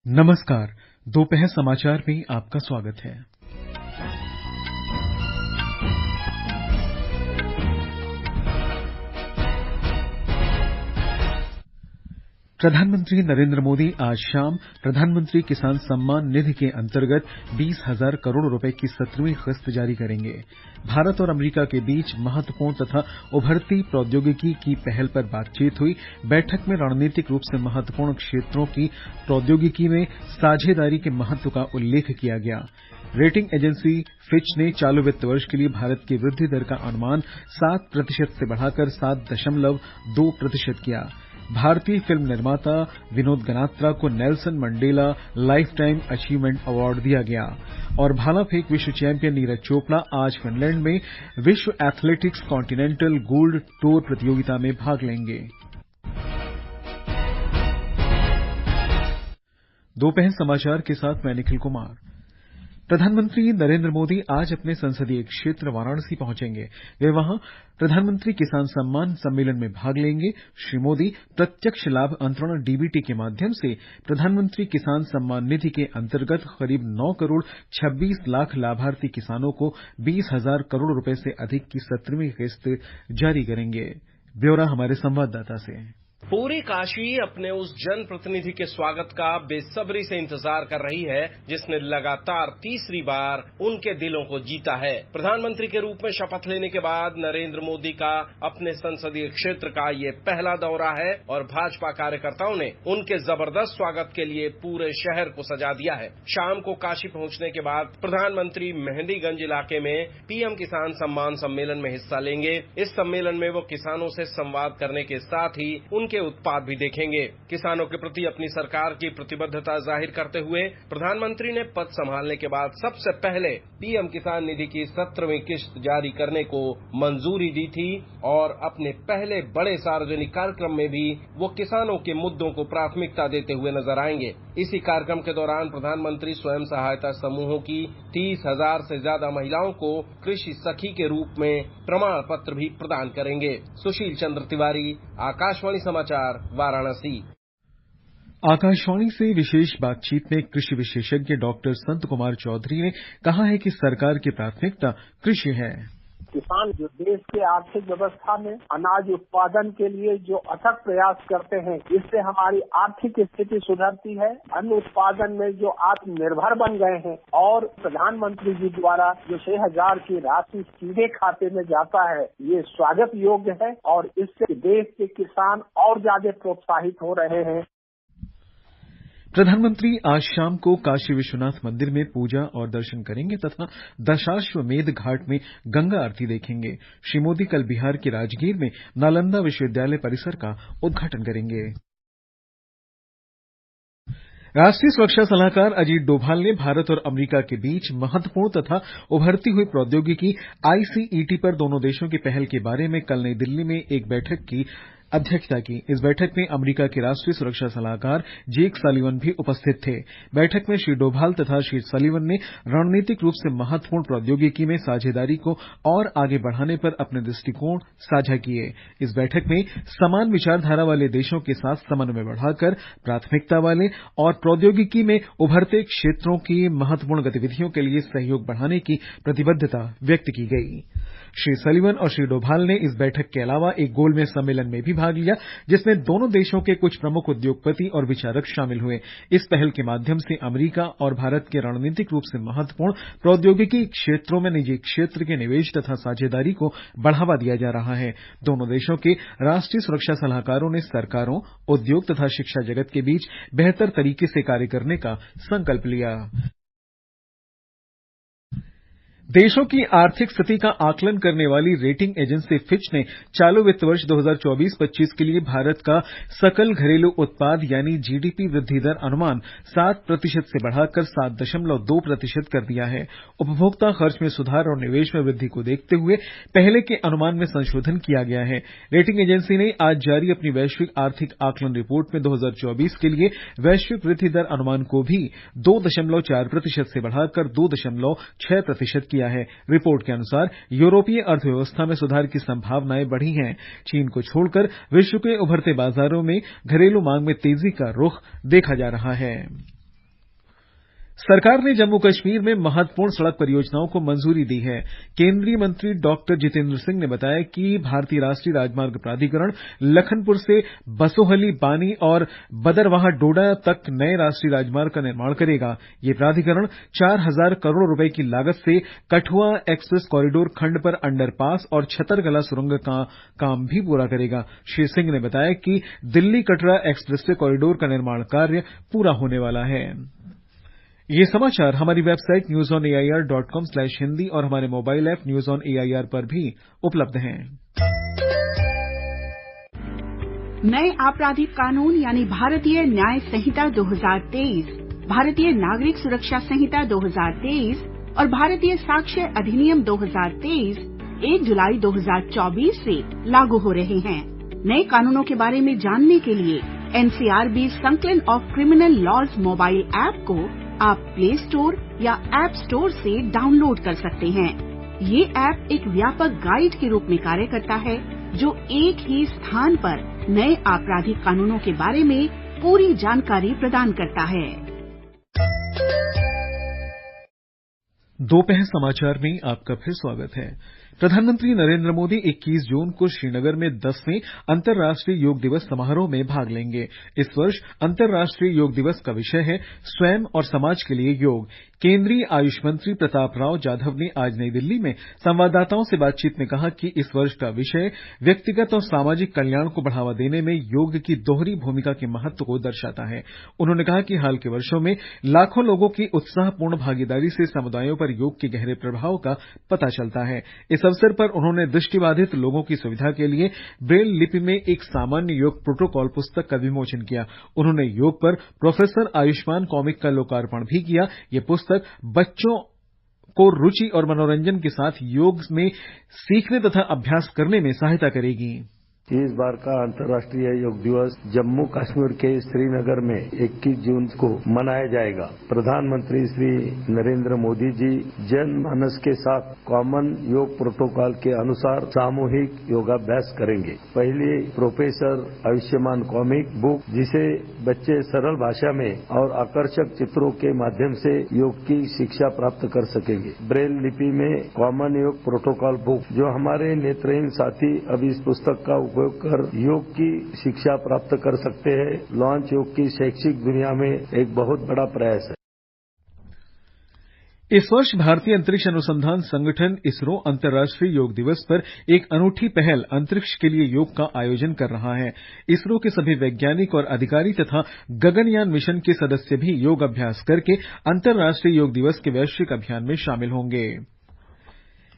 नमस्कार। दोपहर समाचार में आपका स्वागत है। प्रधानमंत्री नरेंद्र मोदी आज शाम प्रधानमंत्री किसान सम्मान निधि के अंतर्गत 20,000 करोड़ रुपए की 17वीं किस्त जारी करेंगे। भारत और अमेरिका के बीच महत्वपूर्ण तथा उभरती प्रौद्योगिकी की पहल पर बातचीत हुई। बैठक में रणनीतिक रूप से महत्वपूर्ण क्षेत्रों की प्रौद्योगिकी में साझेदारी के महत्व का उल्लेख किया गया। रेटिंग एजेंसी फिच ने चालू वित्त वर्ष के लिए भारत की वृद्धि दर का अनुमान 7% से बढ़ाकर 7.2% किया। भारतीय फिल्म निर्माता विनोद गनात्रा को Nelson Mandela life time achievement award दिया गया। और भाला फेंक विश्व चैंपियन नीरज चोपड़ा आज फिनलैंड में विश्व एथलेटिक्स कॉन्टिनेंटल गोल्ड टूर प्रतियोगिता में भाग लेंगे। दोपहर समाचार के साथ मैं निखिल कुमार। प्रधानमंत्री नरेंद्र मोदी आज अपने संसदीय क्षेत्र वाराणसी पहुंचेंगे। वे वहां प्रधानमंत्री किसान सम्मान सम्मेलन में भाग लेंगे। श्री मोदी प्रत्यक्ष लाभ अंतरण डीबीटी के माध्यम से प्रधानमंत्री किसान सम्मान निधि के अंतर्गत करीब 9 करोड़ 26 लाख लाभार्थी किसानों को 20,000 करोड़ रुपए से अधिक की 17वीं किस्त जारी करेंगे। ब्यौरा हमारे संवाददाता से। पूरी काशी अपने उस जनप्रतिनिधि के स्वागत का बेसब्री से इंतजार कर रही है जिसने लगातार तीसरी बार उनके दिलों को जीता है। प्रधानमंत्री के रूप में शपथ लेने के बाद नरेंद्र मोदी का अपने संसदीय क्षेत्र का ये पहला दौरा है और भाजपा कार्यकर्ताओं ने उनके जबरदस्त स्वागत के लिए पूरे शहर को सजा दिया है। शाम को काशी पहुंचने के बाद प्रधानमंत्री मेहंदीगंज इलाके में पीएम किसान सम्मान सम्मेलन में हिस्सा लेंगे। इस सम्मेलन में वो किसानों से संवाद करने के साथ ही उनके उत्पाद भी देखेंगे। किसानों के प्रति अपनी सरकार की प्रतिबद्धता जाहिर करते हुए प्रधानमंत्री ने पद संभालने के बाद सबसे पहले पीएम किसान निधि की 17वीं किस्त जारी करने को मंजूरी दी थी और अपने पहले बड़े सार्वजनिक कार्यक्रम में भी वो किसानों के मुद्दों को प्राथमिकता देते हुए नजर आएंगे। इसी कार्यक्रम के दौरान प्रधानमंत्री स्वयं सहायता समूहों की 30,000 से ज्यादा महिलाओं को कृषि सखी के रूप में प्रमाण पत्र भी प्रदान करेंगे। सुशील चंद्र तिवारी, आकाशवाणी समाचार, वाराणसी। आकाशवाणी से विशेष बातचीत में कृषि विशेषज्ञ डॉक्टर संत कुमार चौधरी ने कहा है कि सरकार की प्राथमिकता कृषि है। किसान जो देश के आर्थिक व्यवस्था में अनाज उत्पादन के लिए जो अथक प्रयास करते हैं, इससे हमारी आर्थिक स्थिति सुधरती है। अन्न उत्पादन में जो आत्मनिर्भर बन गए हैं और प्रधानमंत्री जी द्वारा जो 6,000 की राशि सीधे खाते में जाता है, ये स्वागत योग्य है और इससे देश के किसान और ज्यादा प्रोत्साहित हो रहे हैं। प्रधानमंत्री आज शाम को काशी विश्वनाथ मंदिर में पूजा और दर्शन करेंगे तथा दशाश्वमेध घाट में गंगा आरती देखेंगे। श्री मोदी कल बिहार के राजगीर में नालंदा विश्वविद्यालय परिसर का उद्घाटन करेंगे। राष्ट्रीय सुरक्षा सलाहकार अजीत डोभाल ने भारत और अमेरिका के बीच महत्वपूर्ण तथा उभरती हुई प्रौद्योगिकी आईसीईटी पर दोनों देशों की पहल के बारे में कल नई दिल्ली में एक बैठक की अध्यक्षता की। इस बैठक में अमेरिका के राष्ट्रीय सुरक्षा सलाहकार जेक सलिवन भी उपस्थित थे। बैठक में श्री डोभाल तथा श्री सलिवन ने रणनीतिक रूप से महत्वपूर्ण प्रौद्योगिकी में साझेदारी को और आगे बढ़ाने पर अपने दृष्टिकोण साझा किए। इस बैठक में समान विचारधारा वाले देशों के साथ समन्वय बढ़ाकर प्राथमिकता वाले और प्रौद्योगिकी में उभरते क्षेत्रों की महत्वपूर्ण गतिविधियों के लिए सहयोग बढ़ाने की प्रतिबद्धता व्यक्त की गई। श्री सलिवन और श्री डोभाल ने इस बैठक के अलावा एक गोलमेज सम्मेलन में भी भाग लिया, जिसमें दोनों देशों के कुछ प्रमुख उद्योगपति और विचारक शामिल हुए। इस पहल के माध्यम से अमेरिका और भारत के रणनीतिक रूप से महत्वपूर्ण प्रौद्योगिकी क्षेत्रों में निजी क्षेत्र के निवेश तथा साझेदारी को बढ़ावा दिया जा रहा है। दोनों देशों के राष्ट्रीय सुरक्षा सलाहकारों ने सरकारों, उद्योग तथा शिक्षा जगत के बीच बेहतर तरीके से कार्य करने का संकल्प लिया। देशों की आर्थिक स्थिति का आकलन करने वाली रेटिंग एजेंसी फिच ने चालू वित्त वर्ष 2024-25 के लिए भारत का सकल घरेलू उत्पाद यानी जीडीपी वृद्धि दर अनुमान 7% से बढ़ाकर 7.2% कर दिया है। उपभोक्ता खर्च में सुधार और निवेश में वृद्धि को देखते हुए पहले के अनुमान में संशोधन किया गया है। रेटिंग एजेंसी ने आज जारी अपनी वैश्विक आर्थिक आकलन रिपोर्ट में 2024 के लिए वैश्विक वृद्धि दर अनुमान को भी 2.4% से बढ़ाकर 2.6% किया है। रिपोर्ट के अनुसार यूरोपीय अर्थव्यवस्था में सुधार की संभावनाएं बढ़ी हैं। चीन को छोड़कर विश्व के उभरते बाजारों में घरेलू मांग में तेजी का रुख देखा जा रहा है। सरकार ने जम्मू कश्मीर में महत्वपूर्ण सड़क परियोजनाओं को मंजूरी दी है। केंद्रीय मंत्री डॉक्टर जितेंद्र सिंह ने बताया कि भारतीय राष्ट्रीय राजमार्ग प्राधिकरण लखनपुर से बसोहली, बानी और बदरवाहा डोडा तक नए राष्ट्रीय राजमार्ग का निर्माण करेगा। ये प्राधिकरण 4,000 करोड़ रुपए की लागत से कठुआ एक्सप्रेस कॉरिडोर खंड पर अंडरपास और छतरगला सुरंग का काम भी पूरा करेगा। श्री सिंह ने बताया कि दिल्ली कटरा एक्सप्रेसवे कॉरिडोर का निर्माण कार्य पूरा होने वाला है। ये समाचार हमारी वेबसाइट newsonair.com/hindi और हमारे mobile app news on AIR पर भी उपलब्ध हैं। नए आपराधिक कानून यानी भारतीय न्याय संहिता 2023, भारतीय नागरिक सुरक्षा संहिता 2023 और भारतीय साक्ष्य अधिनियम 2023 1 जुलाई 2024 से लागू हो रहे हैं। नए कानूनों के बारे में जानने के लिए एनसीआरबी संकलन of criminal laws mobile app को आप प्ले स्टोर या ऐप स्टोर से डाउनलोड कर सकते हैं। ये ऐप एक व्यापक गाइड के रूप में कार्य करता है जो एक ही स्थान पर नए आपराधिक कानूनों के बारे में पूरी जानकारी प्रदान करता है। दोपहर समाचार में आपका फिर स्वागत है। प्रधानमंत्री नरेंद्र मोदी 21 जून को श्रीनगर में 10वें अंतर्राष्ट्रीय योग दिवस समारोह में भाग लेंगे। इस वर्ष अंतर्राष्ट्रीय योग दिवस का विषय है स्वयं और समाज के लिए योग। केंद्रीय आयुष मंत्री प्रताप राव जाधव ने आज नई दिल्ली में संवाददाताओं से बातचीत में कहा कि इस वर्ष का विषय व्यक्तिगत और सामाजिक कल्याण को बढ़ावा देने में योग की दोहरी भूमिका के महत्व को दर्शाता है। उन्होंने कहा कि हाल के वर्षों में लाखों लोगों की उत्साहपूर्ण भागीदारी से समुदायों पर योग के गहरे प्रभाव का पता चलता है। इस अवसर पर उन्होंने दृष्टिबाधित लोगों की सुविधा के लिए ब्रेल लिपि में एक सामान्य योग प्रोटोकॉल पुस्तक का विमोचन किया। उन्होंने योग पर प्रोफेसर आयुष्मान कॉमिक का लोकार्पण भी किया। ये पुस्तक बच्चों को रुचि और मनोरंजन के साथ योग में सीखने तथा अभ्यास करने में सहायता करेगी। इस बार का अंतर्राष्ट्रीय योग दिवस जम्मू कश्मीर के श्रीनगर में 21 जून को मनाया जाएगा। प्रधानमंत्री श्री नरेंद्र मोदी जी जनमानस के साथ कॉमन योग प्रोटोकॉल के अनुसार सामूहिक योगाभ्यास करेंगे। पहले प्रोफेसर आयुष्मान कॉमिक बुक, जिसे बच्चे सरल भाषा में और आकर्षक चित्रों के माध्यम से योग की शिक्षा प्राप्त कर सकेंगे। ब्रेल लिपि में कॉमन योग प्रोटोकॉल बुक, जो हमारे नेत्रहीन साथी अब इस पुस्तक का उपयोग कर योग की शिक्षा प्राप्त कर सकते हैं। लॉन्च योग की शैक्षिक दुनिया में एक बहुत बड़ा प्रयास है। इस वर्ष भारतीय अंतरिक्ष अनुसंधान संगठन इसरो अंतर्राष्ट्रीय योग दिवस पर एक अनूठी पहल अंतरिक्ष के लिए योग का आयोजन कर रहा है। इसरो के सभी वैज्ञानिक और अधिकारी तथा गगनयान मिशन के सदस्य भी योग अभ्यास करके अंतर्राष्ट्रीय योग दिवस के वैश्विक अभियान में शामिल होंगे।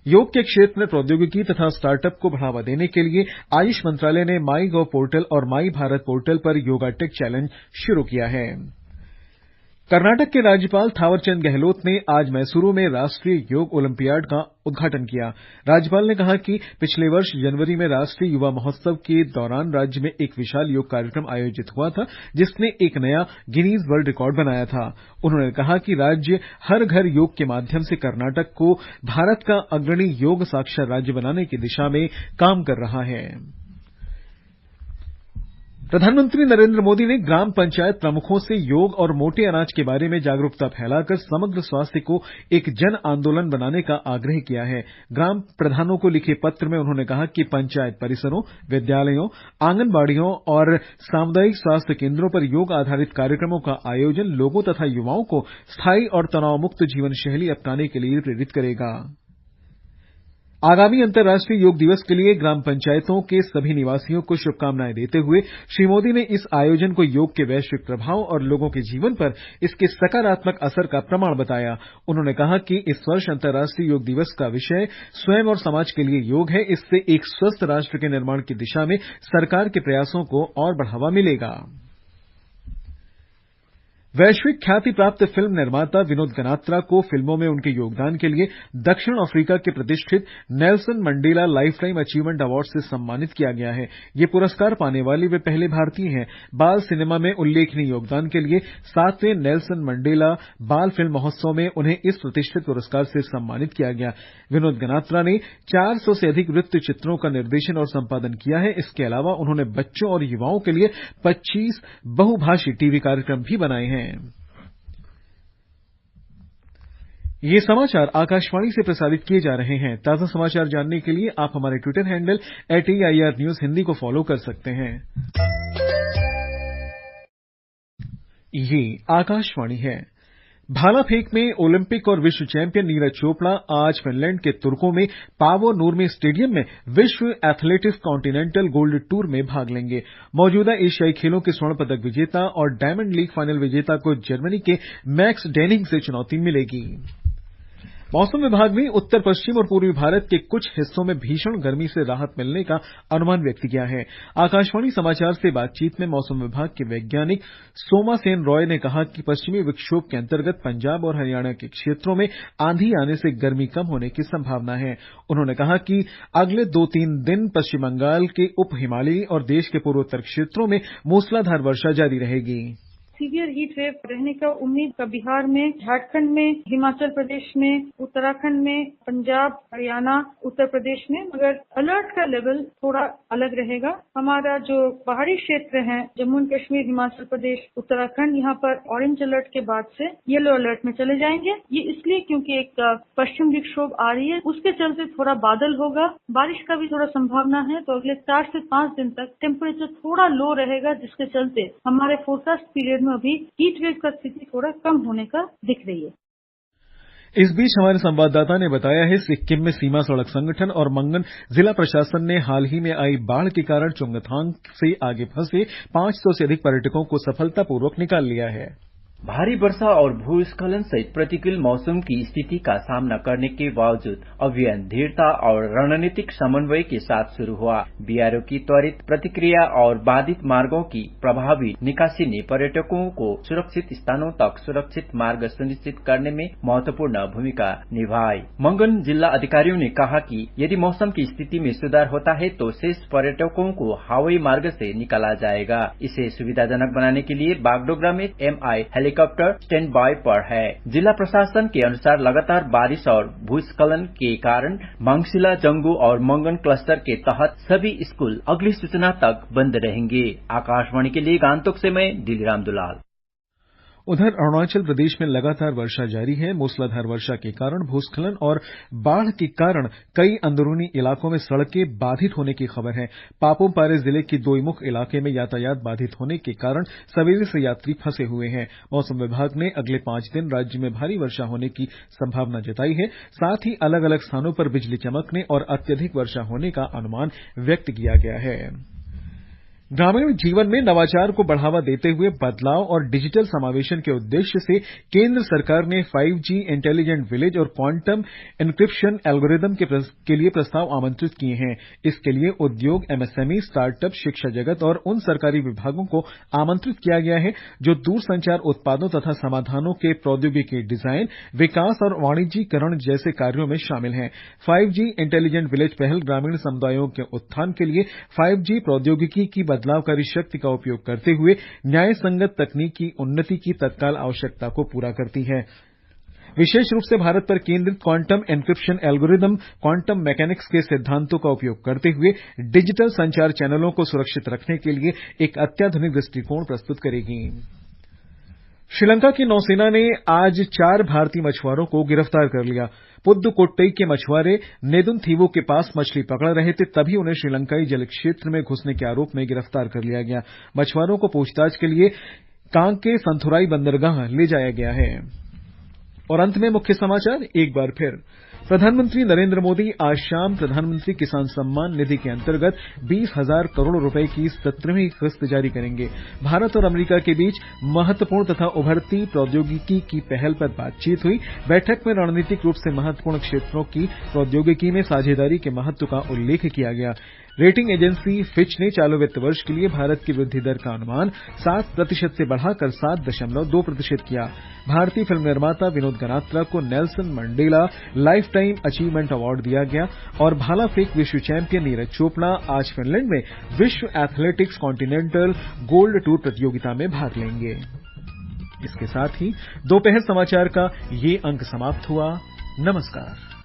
योग के क्षेत्र में प्रौद्योगिकी तथा स्टार्टअप को बढ़ावा देने के लिए आयुष मंत्रालय ने माई गव पोर्टल और माई भारत पोर्टल पर योगा टेक चैलेंज शुरू किया है। कर्नाटक के राज्यपाल थावरचंद गहलोत ने आज मैसूरू में राष्ट्रीय योग ओलंपियाड का उद्घाटन किया। राज्यपाल ने कहा कि पिछले वर्ष जनवरी में राष्ट्रीय युवा महोत्सव के दौरान राज्य में एक विशाल योग कार्यक्रम आयोजित हुआ था, जिसने एक नया गिनीज वर्ल्ड रिकॉर्ड बनाया था। उन्होंने कहा कि राज्य हर घर योग के माध्यम से कर्नाटक को भारत का अग्रणी योग साक्षर राज्य बनाने की दिशा में काम कर रहा है। प्रधानमंत्री नरेंद्र मोदी ने ग्राम पंचायत प्रमुखों से योग और मोटे अनाज के बारे में जागरूकता फैलाकर समग्र स्वास्थ्य को एक जन आंदोलन बनाने का आग्रह किया है। ग्राम प्रधानों को लिखे पत्र में उन्होंने कहा कि पंचायत परिसरों, विद्यालयों, आंगनबाड़ियों और सामुदायिक स्वास्थ्य केंद्रों पर योग आधारित कार्यक्रमों का आयोजन लोगों तथा युवाओं को स्थायी और तनावमुक्त जीवन शैली अपनाने के लिए प्रेरित करेगा। आगामी अंतर्राष्ट्रीय योग दिवस के लिए ग्राम पंचायतों के सभी निवासियों को शुभकामनाएं देते हुए श्री मोदी ने इस आयोजन को योग के वैश्विक प्रभाव और लोगों के जीवन पर इसके सकारात्मक असर का प्रमाण बताया। उन्होंने कहा कि इस वर्ष अंतर्राष्ट्रीय योग दिवस का विषय स्वयं और समाज के लिए योग है। इससे एक स्वस्थ राष्ट्र के निर्माण की दिशा में सरकार के प्रयासों को और बढ़ावा मिलेगा। वैश्विक ख्याति प्राप्त फिल्म निर्माता विनोद गनात्रा को फिल्मों में उनके योगदान के लिए दक्षिण अफ्रीका के प्रतिष्ठित Nelson Mandela lifetime achievement award से सम्मानित किया गया है। ये पुरस्कार पाने वाले वे पहले भारतीय हैं। बाल सिनेमा में उल्लेखनीय योगदान के लिए 7वें नेल्सन मंडेला बाल फिल्म महोत्सव में उन्हें इस प्रतिष्ठित पुरस्कार से सम्मानित किया गया। विनोद गनात्रा ने 400 से अधिक वृत्त चित्रों का निर्देशन और संपादन किया है। इसके अलावा उन्होंने बच्चों और युवाओं के लिए 25 बहुभाषी टीवी कार्यक्रम भी बनाए हैं। ये समाचार आकाशवाणी से प्रसारित किए जा रहे हैं। ताजा समाचार जानने के लिए आप हमारे Twitter handle @AIR News Hindi को फॉलो कर सकते हैं। ये आकाशवाणी है। भाला फेंक में ओलंपिक और विश्व चैंपियन नीरज चोपड़ा आज फिनलैंड के तुर्को में पावो नूर्मी स्टेडियम में विश्व एथलेटिक्स कॉन्टिनेंटल गोल्ड टूर में भाग लेंगे। मौजूदा एशियाई खेलों के स्वर्ण पदक विजेता और डायमंड लीग फाइनल विजेता को जर्मनी के मैक्स डेनिंग से चुनौती मिलेगी। मौसम विभाग ने उत्तर पश्चिम और पूर्वी भारत के कुछ हिस्सों में भीषण गर्मी से राहत मिलने का अनुमान व्यक्त किया है। आकाशवाणी समाचार से बातचीत में मौसम विभाग के वैज्ञानिक सोमा सेन रॉय ने कहा कि पश्चिमी विक्षोभ के अंतर्गत पंजाब और हरियाणा के क्षेत्रों में आंधी आने से गर्मी कम होने की संभावना है। उन्होंने कहा कि अगले 2-3 दिन पश्चिम बंगाल के उप हिमालयी और देश के पूर्वोत्तर क्षेत्रों में मूसलाधार वर्षा जारी रहेगी। सीवियर हीट वेव रहने का उम्मीद का बिहार में, झारखंड में, हिमाचल प्रदेश में, उत्तराखंड में, पंजाब, हरियाणा, उत्तर प्रदेश में, मगर अलर्ट का लेवल थोड़ा अलग रहेगा। हमारा जो पहाड़ी क्षेत्र है, जम्मू एंड कश्मीर, हिमाचल प्रदेश, उत्तराखंड, यहाँ पर ऑरेंज अलर्ट के बाद से येलो अलर्ट में चले जाएंगे। ये इसलिए क्योंकि एक पश्चिम विक्षोभ आ रही है, उसके चलते थोड़ा बादल होगा, बारिश का भी थोड़ा संभावना है। तो अगले 4 से 5 दिन तक टेम्परेचर थोड़ा लो रहेगा, जिसके चलते हमारे फोरकास्ट पीरियड में अभी हीट वेव का स्थिति थोड़ा कम होने का दिख रही है। इस बीच हमारे संवाददाता ने बताया है सिक्किम में सीमा सड़क संगठन और मंगन जिला प्रशासन ने हाल ही में आई बाढ़ के कारण चुंगथांग से आगे फंसे 500 से अधिक पर्यटकों को सफलतापूर्वक निकाल लिया है। भारी वर्षा और भूस्खलन सहित प्रतिकूल मौसम की स्थिति का सामना करने के बावजूद अभियान धीरता और रणनीतिक समन्वय के साथ शुरू हुआ। बीआरओ की त्वरित प्रतिक्रिया और बाधित मार्गों की प्रभावी निकासी ने पर्यटकों को सुरक्षित स्थानों तक सुरक्षित मार्ग सुनिश्चित करने में महत्वपूर्ण भूमिका निभाई। मंगन जिला अधिकारियों ने कहा कि यदि मौसम की स्थिति में सुधार होता है तो शेष पर्यटकों को हवाई मार्ग से निकाला जाएगा। इसे सुविधाजनक बनाने के लिए बागडोगरा में MI हेलीकॉप्टर स्टैंड बाय पर है। जिला प्रशासन के अनुसार लगातार बारिश और भूस्खलन के कारण मांगशिला, जंगू और मंगन क्लस्टर के तहत सभी स्कूल अगली सूचना तक बंद रहेंगे। आकाशवाणी के लिए गांतोक से मैं दिलराम दुलाल। उधर अरुणाचल प्रदेश में लगातार वर्षा जारी है। मूसलाधार वर्षा के कारण भूस्खलन और बाढ़ के कारण कई अंदरूनी इलाकों में सड़कें बाधित होने की खबर है। पापुम पारे जिले के दोईमुख इलाके में यातायात बाधित होने के कारण सवेरे से यात्री फंसे हुए हैं। मौसम विभाग ने अगले 5 दिन राज्य में भारी वर्षा होने की संभावना जताई है। साथ ही अलग अलग स्थानों पर बिजली चमकने और अत्यधिक वर्षा होने का अनुमान व्यक्त किया गया है। ग्रामीण जीवन में नवाचार को बढ़ावा देते हुए बदलाव और डिजिटल समावेशन के उद्देश्य से केंद्र सरकार ने 5G इंटेलिजेंट विलेज और क्वांटम एन्क्रिप्शन एल्गोरिदम के लिए प्रस्ताव आमंत्रित किए हैं। इसके लिए उद्योग, MSME, स्टार्टअप, शिक्षा जगत और उन सरकारी विभागों को आमंत्रित किया गया है जो दूरसंचार उत्पादों तथा समाधानों के प्रौद्योगिकी डिजाइन, विकास और वाणिज्यीकरण जैसे कार्यों में शामिल हैं। 5G इंटेलिजेंट विलेज पहल ग्रामीण समुदायों के उत्थान के लिए 5G प्रौद्योगिकी की बदलावकारी शक्ति का उपयोग करते हुए न्याय संगत तकनीकी उन्नति की तत्काल आवश्यकता को पूरा करती है। विशेष रूप से भारत पर केंद्रित quantum encryption algorithm quantum mechanics के सिद्धांतों का उपयोग करते हुए डिजिटल संचार चैनलों को सुरक्षित रखने के लिए एक अत्याधुनिक दृष्टिकोण प्रस्तुत करेगी। श्रीलंका की नौसेना ने आज 4 भारतीय मछुआरों को गिरफ्तार कर लिया। पुद्दुकोट्टई के मछुआरे नेदुनथीवो के पास मछली पकड़ रहे थे, तभी उन्हें श्रीलंकाई जल क्षेत्र में घुसने के आरोप में गिरफ्तार कर लिया गया। मछुआरों को पूछताछ के लिए कांग के संथुराई बंदरगाह ले जाया गया है। और अंत में मुख्य समाचार एक बार फिर। प्रधानमंत्री नरेंद्र मोदी आज शाम प्रधानमंत्री किसान सम्मान निधि के अंतर्गत 20,000 करोड़ रुपए की 17वीं किस्त जारी करेंगे। भारत और अमेरिका के बीच महत्वपूर्ण तथा उभरती प्रौद्योगिकी की पहल पर बातचीत हुई। बैठक में रणनीतिक रूप से महत्वपूर्ण क्षेत्रों की प्रौद्योगिकी में साझेदारी के महत्व का उल्लेख किया गया। रेटिंग एजेंसी फिच ने चालू वित्त वर्ष के लिए भारत की वृद्धि दर का अनुमान 7% से बढ़ाकर 7.2% किया। भारतीय फिल्म निर्माता विनोद गनात्रा को Nelson Mandela life time achievement award दिया गया। और भाला फेंक विश्व चैंपियन नीरज चोपड़ा आज फिनलैंड में विश्व एथलेटिक्स कॉन्टिनेंटल गोल्ड टूर प्रतियोगिता में भाग लेंगे। इसके साथ ही दोपहर समाचार का ये अंक समाप्त हुआ। नमस्कार।